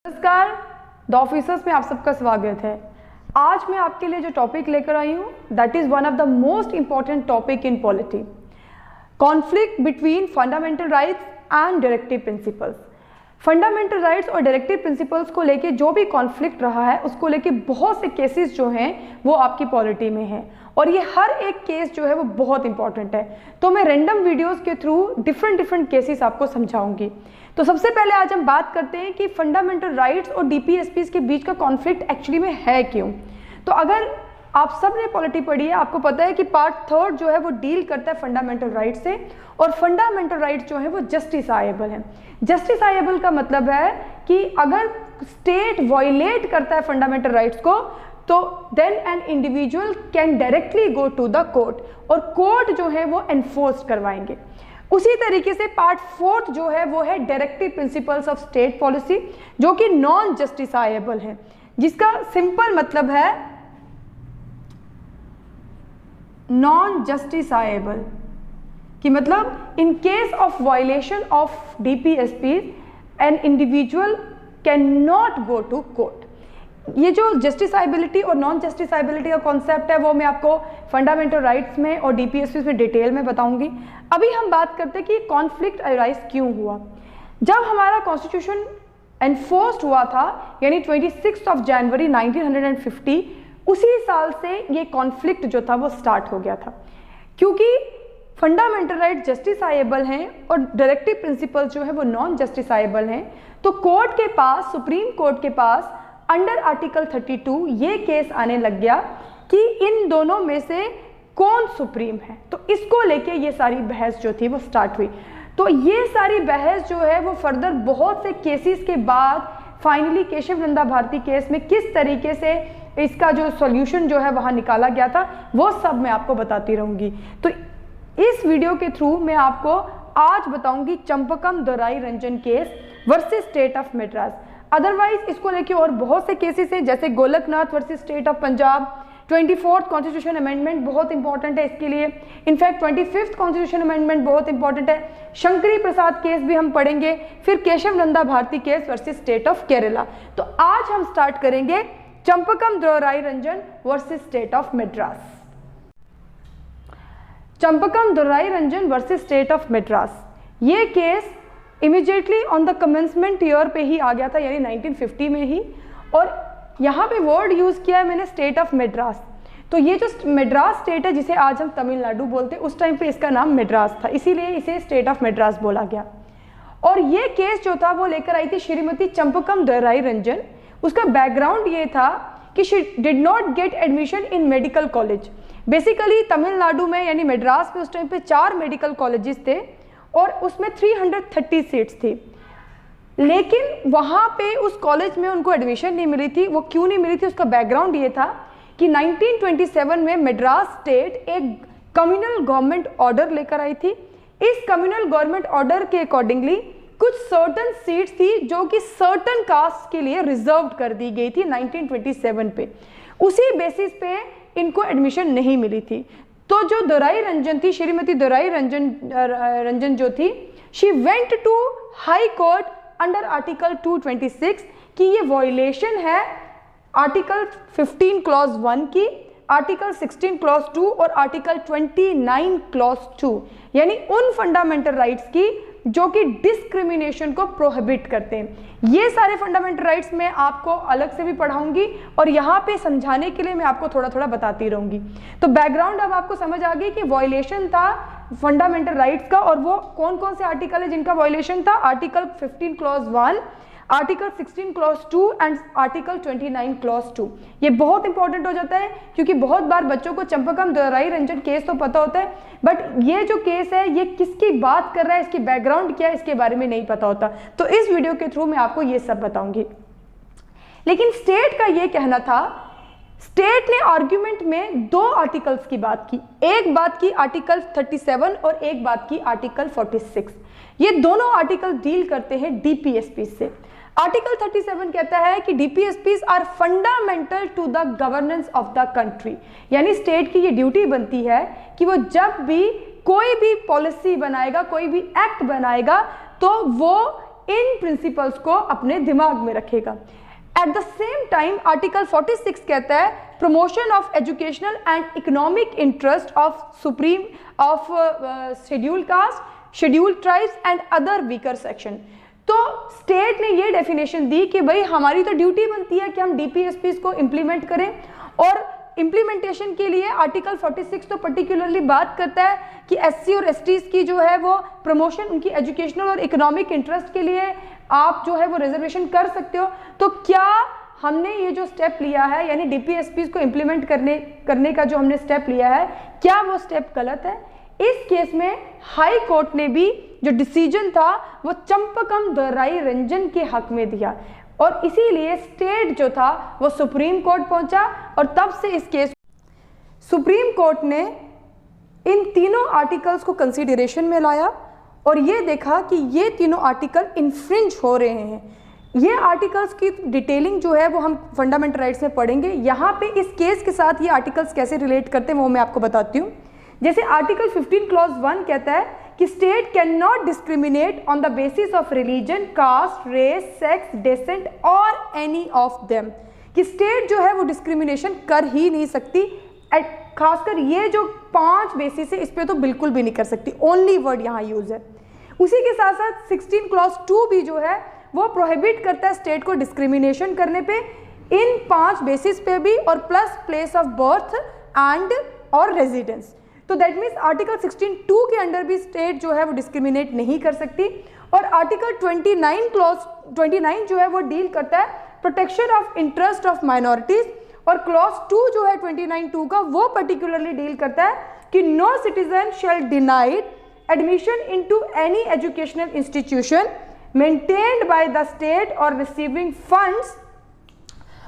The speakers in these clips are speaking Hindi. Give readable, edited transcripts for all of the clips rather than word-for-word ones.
नमस्कार, द ऑफिसर्स में आप सबका स्वागत है। आज मैं आपके लिए जो टॉपिक लेकर आई हूँ that is one of the most important topic in polity, conflict between fundamental rights and directive principles. Fundamental rights और डायरेक्टिव प्रिंसिपल्स को लेके जो भी कॉन्फ्लिक्ट रहा है उसको लेके बहुत से केसेस जो हैं वो आपकी पॉलिटी में हैं और ये हर एक केस जो है वो बहुत इंपॉर्टेंट है। तो मैं रैंडम वीडियोस के थ्रू डिफरेंट केसेस आपको समझाऊंगी। तो सबसे पहले आज हम बात करते हैं कि फंडामेंटल राइट्स और डीपीएसपीस के बीच का कॉन्फ्लिक्ट एक्चुअली में है क्यों। तो अगर आप सब ने पॉलिटी पढ़ी है, आपको पता है कि पार्ट 3 जो है वो डील करता है फंडामेंटल राइट से, और फंडामेंटल राइट जो है वो जस्टिसाइबल है। जस्टिसाइबल का मतलब है कि अगर स्टेट वायलेट करता है फंडामेंटल राइट्स को तो then an individual can directly go to the court और कोर्ट जो है वो एनफोर्स करवाएंगे। उसी तरीके से पार्ट 4 जो है वो है directive principles of state policy, जो कि नॉन जस्टिसाइबल है, जिसका सिंपल मतलब है नॉन जस्टिसाइबल कि मतलब in case of violation of DPSP an individual can not go to court. ये जो जस्टिसाइबिलिटी और नॉन जस्टिसाइबिलिटी का कॉन्सेप्ट है वो मैं आपको फंडामेंटल राइट्स में और डीपीएसपी में डिटेल में बताऊंगी। अभी हम बात करते हैं कि कॉन्फ्लिक्ट अराइज क्यों हुआ। जब हमारा कॉन्स्टिट्यूशन एनफोर्स्ड हुआ था यानी 26 जनवरी 1950, उसी साल से ये कॉन्फ्लिक्ट जो था वो स्टार्ट हो गया था, क्योंकि फंडामेंटल राइट जस्टिसाइबल हैं और डायरेक्टिव प्रिंसिपल जो है वो नॉन जस्टिसाइबल हैं। तो कोर्ट के पास, सुप्रीम कोर्ट के पास अंडर आर्टिकल 32 ये केस आने लग गया कि इन दोनों में से कौन सुप्रीम है। तो इसको लेके ये सारी बहस जो थी वो स्टार्ट हुई। तो ये सारी बहस जो है वो फर्दर बहुत से केसेस के बाद फाइनली केशव नंदा भारती केस में किस तरीके से इसका जो सॉल्यूशन जो है वहाँ निकाला गया था वो सब मैं आपको बताती रहूँगी। तो इस वीडियो के थ्रू मैं आपको आज बताऊंगी Champakam Dorairajan case versus state of Madras. Otherwise इसको लेके और बहुत से केसेस हैं, जैसे Golaknath versus state of Punjab. 24th constitution amendment बहुत इंपॉर्टेंट है इसके लिए। इनफैक्ट 25th कॉन्स्टिट्यूशन अमेंडमेंट बहुत इंपॉर्टेंट है। शंकरी प्रसाद केस भी हम पढ़ेंगे, फिर Keshav Nanda Bharati case versus state of Kerala. तो आज हम स्टार्ट करेंगे Champakam Dorairajan versus state of Madras. Champakam Dorairajan versus state of Madras, ये case immediately on the commencement year पे ही आ गया था, यानी 1950 में ही। और यहाँ पे वर्ड यूज़ किया है मैंने स्टेट ऑफ मद्रास। तो ये जो मद्रास स्टेट है जिसे आज हम तमिलनाडु बोलते हैं, उस टाइम पे इसका नाम मद्रास था, इसीलिए इसे स्टेट ऑफ मद्रास बोला गया। और ये केस जो था वो लेकर आई थी श्रीमती चंपकम दोराई रंजन। उसका बैकग्राउंड ये था कि she did not get admission in medical college. Basically Tamil Nadu में यानी मद्रास में उस टाइम पे 4 मेडिकल कॉलेजेस थे और उसमें 330 सीट्स थी, लेकिन वहाँ पे उस कॉलेज में उनको एडमिशन नहीं मिली थी। वो क्यों नहीं मिली थी, उसका बैकग्राउंड ये था कि 1927 में मद्रास स्टेट एक कम्युनल गवर्नमेंट ऑर्डर लेकर आई थी। इस कम्युनल गवर्नमेंट ऑर्डर के अकॉर्डिंगली कुछ सर्टन सीट्स थी जो कि सर्टन कास्ट के लिए रिजर्व कर दी गई थी 1927 पे। उसी बेसिस पे इनको एडमिशन नहीं मिली थी। तो जो दोराई रंजन थी, श्रीमती दोराई रंजन जो थी, she went to high court under article 226 कि ये वायलेशन है आर्टिकल 15 क्लॉज 1 की, आर्टिकल 16 क्लॉज 2 और आर्टिकल 29 क्लॉज 2, यानी उन फंडामेंटल राइट्स की जो कि डिस्क्रिमिनेशन को प्रोहिबिट करते हैं। ये सारे फंडामेंटल राइट्स मैं आपको अलग से भी पढ़ाऊंगी और यहाँ पे समझाने के लिए मैं आपको थोड़ा थोड़ा बताती रहूंगी। तो बैकग्राउंड अब आपको समझ आ गई कि वायलेशन था फंडामेंटल राइट्स का, और वो कौन कौन से आर्टिकल है जिनका वायलेशन था। Article 15 clause 1, article 16 clause 2 and article 29 clause 2। ये बहुत इंपॉर्टेंट हो जाता है क्योंकि बहुत बार बच्चों को चंपकम दोराई रंजन केस तो पता होता है, बट ये जो केस है ये किसकी बात कर रहा है, इसकी बैकग्राउंड क्या है, इसके बारे में नहीं पता होता। तो इस वीडियो के थ्रू मैं आपको ये सब बताऊंगी। लेकिन स्टेट का ये कहना था, स्टेट ने आर्ग्यूमेंट में 2 आर्टिकल्स की बात की। एक बात की आर्टिकल 37 और एक बात की आर्टिकल 46। ये दोनों आर्टिकल डील करते हैं डीपीएसपी से। आर्टिकल 37 कहता है कि DPSPs are fundamental to the governance of the country, यानी स्टेट की ये ड्यूटी बनती है कि वो जब भी कोई भी पॉलिसी बनाएगा, कोई भी एक्ट बनाएगा, तो वो इन प्रिंसिपल्स को अपने दिमाग में रखेगा। Eight the same time article 46 कहता है promotion of educational and economic interest of supreme of scheduled caste, scheduled tribes and other weaker section. तो स्टेट ने ये डेफिनेशन दी कि भाई हमारी तो ड्यूटी बनती है कि हम डीपीएसपीस को इम्प्लीमेंट करें, और इम्प्लीमेंटेशन के लिए आर्टिकल 46 तो पर्टिकुलरली बात करता है कि एससी और एसटीज की जो है वो प्रमोशन, उनकी एजुकेशनल और इकोनॉमिक इंटरेस्ट के लिए आप जो है वो रिजर्वेशन कर सकते हो। तो क्या हमने ये जो स्टेप लिया है, यानी डीपीएसपीस को इम्प्लीमेंट करने का जो हमने स्टेप लिया है, क्या वो स्टेप गलत है? इस केस में हाई कोर्ट ने भी जो डिसीजन था वो चंपकम दोराई रंजन के हक में दिया, और इसीलिए स्टेट जो था वो सुप्रीम कोर्ट पहुंचा, और तब से इस केस सुप्रीम कोर्ट ने इन तीनों आर्टिकल्स को कंसीडरेशन में लाया और ये देखा कि ये तीनों आर्टिकल इन्फ्रिंज हो रहे हैं। ये आर्टिकल्स की डिटेलिंग जो है वो हम फंडामेंटल राइट्स में पढ़ेंगे। यहाँ पे इस केस के साथ ये आर्टिकल्स कैसे रिलेट करते हैं वो मैं आपको बताती हूँ। जैसे आर्टिकल 15 क्लॉज 1 कहता है कि state can not discriminate on the basis of religion, caste, race, sex, descent और एनी ऑफ देम, कि स्टेट जो है वो डिस्क्रिमिनेशन कर ही नहीं सकती। खासकर ये जो 5 बेसिस है इस पे तो बिल्कुल भी नहीं कर सकती, ओनली वर्ड यहाँ यूज है। उसी के साथ साथ 16 क्लॉज 2 भी जो है वो प्रोहिबिट करता है स्टेट को डिस्क्रिमिनेशन करने पे इन 5 बेसिस पे भी, और plus place of birth and और रेजिडेंस। तो दैट मीन्स आर्टिकल 16(2) के अंडर भी स्टेट जो है वो डिस्क्रिमिनेट नहीं कर सकती। और आर्टिकल 29 जो है वो डील करता है protection of interest of minorities, और क्लॉज 2 जो है 29(2) का वो पर्टिकुलरली डील करता है कि no citizen shall denied admission into any educational institution maintained by the state और receiving funds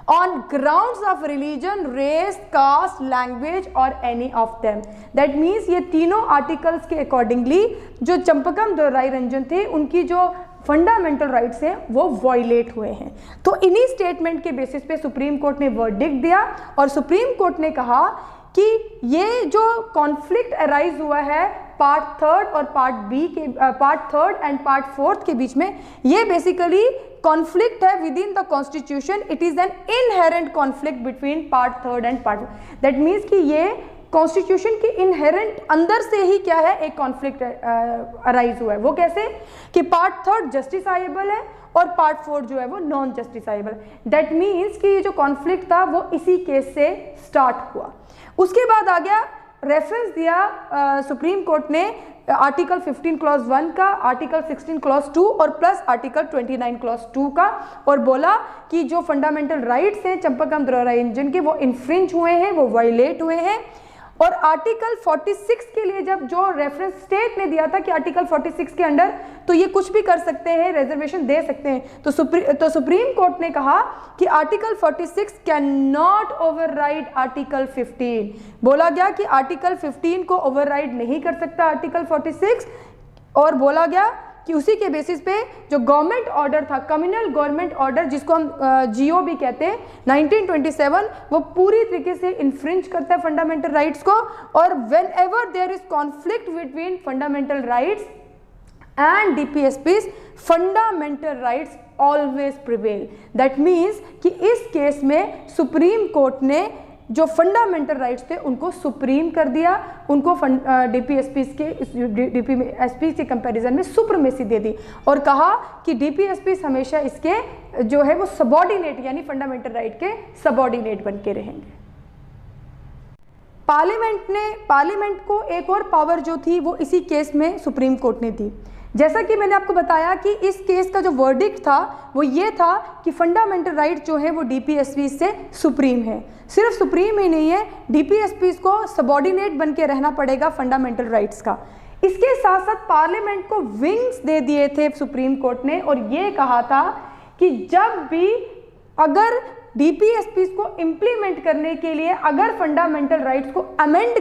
on grounds of religion, race, caste, language or any of them. That means ये तीनों आर्टिकल्स के अकॉर्डिंगली जो चंपकम दोराई रंजन थे उनकी जो फंडामेंटल राइट्स हैं वो वायलेट हुए हैं। तो इन्हीं स्टेटमेंट के बेसिस पे सुप्रीम कोर्ट ने वर्डिक्ट दिया, और सुप्रीम कोर्ट ने कहा कि ये जो कॉन्फ्लिक्ट अराइज हुआ है पार्ट 3 और पार्ट 3 एंड पार्ट 4 के बीच में, ये बेसिकली कॉन्फ्लिक्ट है with in the constitution. It is an inherent conflict between part 3 and part 4। That means कि ये कॉन्स्टिट्यूशन के इनहेरेंट अंदर से ही क्या है, एक कॉन्फ्लिक्ट अराइज हुआ है। वो कैसे कि पार्ट 3 जस्टिसाइबल है और पार्ट 4 जो है वो नॉन जस्टिसाइबल। दैट मीन्स कि ये जो कॉन्फ्लिक्ट था वो इसी केस से स्टार्ट हुआ। उसके बाद आ गया रेफरेंस दिया सुप्रीम कोर्ट ने आर्टिकल 15 क्लॉज 1 का, आर्टिकल 16 क्लॉज 2 और प्लस आर्टिकल 29 क्लॉज 2 का, और बोला कि जो फंडामेंटल राइट्स हैं चंपकम दोराई रंजन के वो इन्फ्रिंज हुए हैं, वो वायलेट हुए हैं। और आर्टिकल 46 के लिए जब जो रेफरेंस स्टेट ने दिया था कि आर्टिकल 46 के अंडर तो ये कुछ भी कर सकते हैं, रिजर्वेशन दे सकते हैं, तो सुप्रीम कोर्ट ने कहा कि article 46 can not override article 15। बोला गया कि आर्टिकल 15 को ओवरराइड नहीं कर सकता आर्टिकल 46, और बोला गया कि उसी के बेसिस पे जो गवर्नमेंट ऑर्डर था, कम्युनल गवर्नमेंट ऑर्डर जिसको हम जीओ भी कहते हैं 1927, वो पूरी तरीके से इन्फ्रिंज करता है फंडामेंटल राइट्स को। और whenever there is conflict between fundamental rights and DPSPs, fundamental rights always prevail. That means कि इस केस में सुप्रीम कोर्ट ने जो फंडामेंटल राइट्स थे उनको सुप्रीम कर दिया, उनको डीपीएसपीज के कंपैरिजन में सुप्रीमेसी दे दी, और कहा कि डीपीएसपीज हमेशा इसके जो है वो सबऑर्डिनेट यानी फंडामेंटल राइट के सबऑर्डिनेट बन के रहेंगे। पार्लियामेंट को एक और पावर जो थी वो इसी केस में सुप्रीम कोर्ट ने दी। जैसा कि मैंने आपको बताया कि इस केस का जो वर्डिक्ट था वो ये था कि फंडामेंटल राइट जो है वो डीपीएसपी से सुप्रीम है। सिर्फ सुप्रीम ही नहीं है, डीपीएसपी को सबऑर्डिनेट बन के रहना पड़ेगा फंडामेंटल राइट्स का। इसके साथ साथ पार्लियामेंट को विंग्स दे दिए थे सुप्रीम कोर्ट ने, और ये कहा था कि जब भी अगर डीपीएसपी को इम्प्लीमेंट करने के लिए अगर फंडामेंटल राइट्स को अमेंड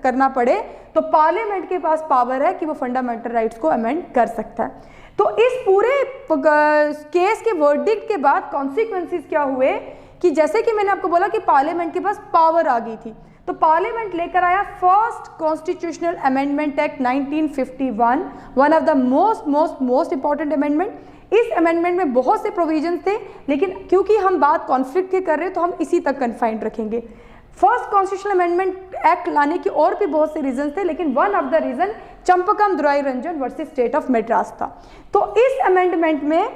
करना पड़े तो पार्लियामेंट के पास पावर है कि वो फंडामेंटल राइट्स को अमेंड कर सकता है। तो इस पूरे केस के वर्डिक्ट के बाद कॉन्सिक्वेंसेस क्या हुए कि जैसे कि मैंने आपको बोला कि पार्लियामेंट के पास पावर आ गई थी, तो तो पार्लियामेंट लेकर आया first constitutional amendment act 1951, one of the most important amendment. इस अमेंडमेंट में बहुत से प्रोविजंस थे, लेकिन क्योंकि हम बात कॉन्फ्लिक्ट की कर रहे हैं तो हम इसी तक कन्फाइंड रखेंगे। फर्स्ट कॉन्स्टिट्यूशनल अमेंडमेंट एक्ट लाने की और भी बहुत से रीजन थे, लेकिन one of the reason Champakam Dorairajan versus state of Madras था। तो इस अमेंडमेंट में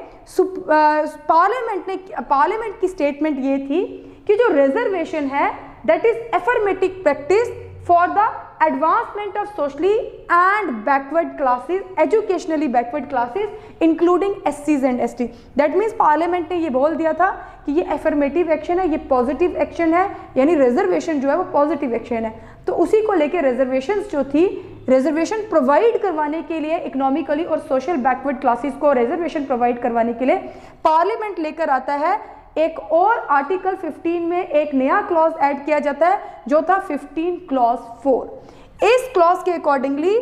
पार्लियामेंट की स्टेटमेंट ये थी कि जो रिजर्वेशन है that is affirmative practice for the advancement of socially and backward classes, educationally backward classes including एससीज and ST. That means parliament ने ये बोल दिया था कि ये एफर्मेटिव एक्शन है, ये पॉजिटिव एक्शन है, यानी रिजर्वेशन जो है वो पॉजिटिव एक्शन है। तो उसी को लेके रिजर्वेशन जो थी, रिजर्वेशन प्रोवाइड करवाने के लिए इकोनॉमिकली और सोशल बैकवर्ड क्लासेस को रिजर्वेशन प्रोवाइड करवाने के लिए पार्लियामेंट लेकर आता है एक और आर्टिकल 15 में एक नया क्लॉज ऐड किया जाता है जो था 15 क्लॉज 4। इस क्लॉज के अकॉर्डिंगली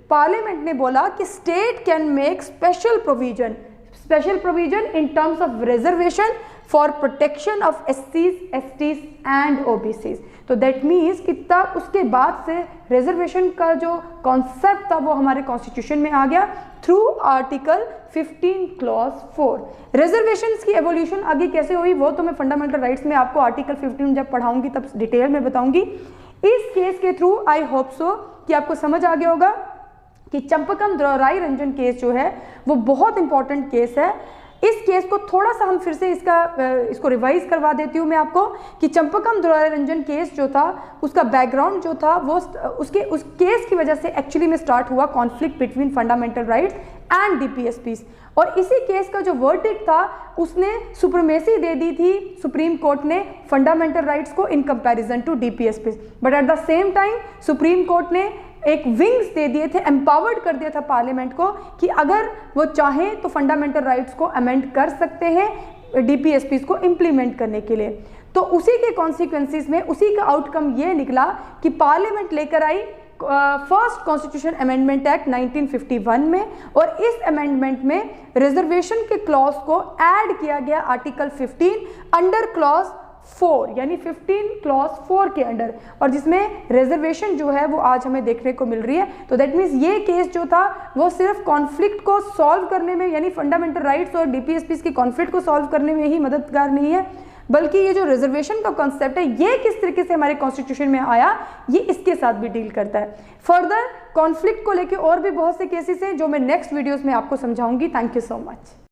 पार्लियामेंट ने बोला कि state can make special provision in terms of reservation for protection of एससीज, एसटीज एंड ओबीसीज। तो दैट मीन्स कि तब उसके बाद से रिजर्वेशन का जो कॉन्सेप्ट था वो हमारे कॉन्स्टिट्यूशन में आ गया थ्रू आर्टिकल 15 क्लॉज 4। रिजर्वेशंस की एवोल्यूशन आगे कैसे हुई वो तो मैं फंडामेंटल राइट्स में आपको आर्टिकल 15 जब पढ़ाऊंगी तब डिटेल में बताऊंगी। इस केस के थ्रू आई होप सो कि आपको समझ आ गया होगा कि चंपकम दुराई रंजन केस जो है वो बहुत इंपॉर्टेंट केस है। इस केस को थोड़ा सा हम फिर से इसको रिवाइज करवा देती हूँ मैं आपको कि चंपकम दुराई रंजन केस जो था उसका बैकग्राउंड जो था वो उस केस की वजह से एक्चुअली में स्टार्ट हुआ conflict between fundamental rights and DPSPs. और इसी केस का जो वर्डिक्ट था उसने सुप्रीमेसी दे दी थी सुप्रीम कोर्ट ने फंडामेंटल राइट्स को in comparison to DPSPs. But at the same time supreme court ने एक विंग्स दे दिए थे, एम्पावर्ड कर दिया था पार्लियामेंट को कि अगर वो चाहें तो फंडामेंटल राइट्स को अमेंड कर सकते हैं डीपीएसपीज को इम्प्लीमेंट करने के लिए। तो उसी के कॉन्सिक्वेंसेस में उसी का आउटकम ये निकला कि पार्लियामेंट लेकर आई फर्स्ट कॉन्स्टिट्यूशन अमेंडमेंट एक्ट 1951 में, और इस अमेंडमेंट में रिजर्वेशन के क्लॉज को ऐड किया गया आर्टिकल 15 अंडर क्लॉज 4 यानी 15 क्लॉज 4 के अंडर, और जिसमें रिजर्वेशन जो है वो आज हमें देखने को मिल रही है। तो दैट मीन्स ये केस जो था वो सिर्फ कॉन्फ्लिक्ट को सॉल्व करने में यानी फंडामेंटल राइट्स और डीपीएसपीज की कॉन्फ्लिक्ट को सॉल्व करने में ही मददगार नहीं है, बल्कि ये जो रिजर्वेशन का कॉन्सेप्ट है ये किस तरीके से हमारे कॉन्स्टिट्यूशन में आया ये इसके साथ भी डील करता है। फर्दर कॉन्फ्लिक्ट को लेके और भी बहुत से केसेस हैं जो मैं नेक्स्ट वीडियोस में आपको समझाऊंगी। Thank you so much.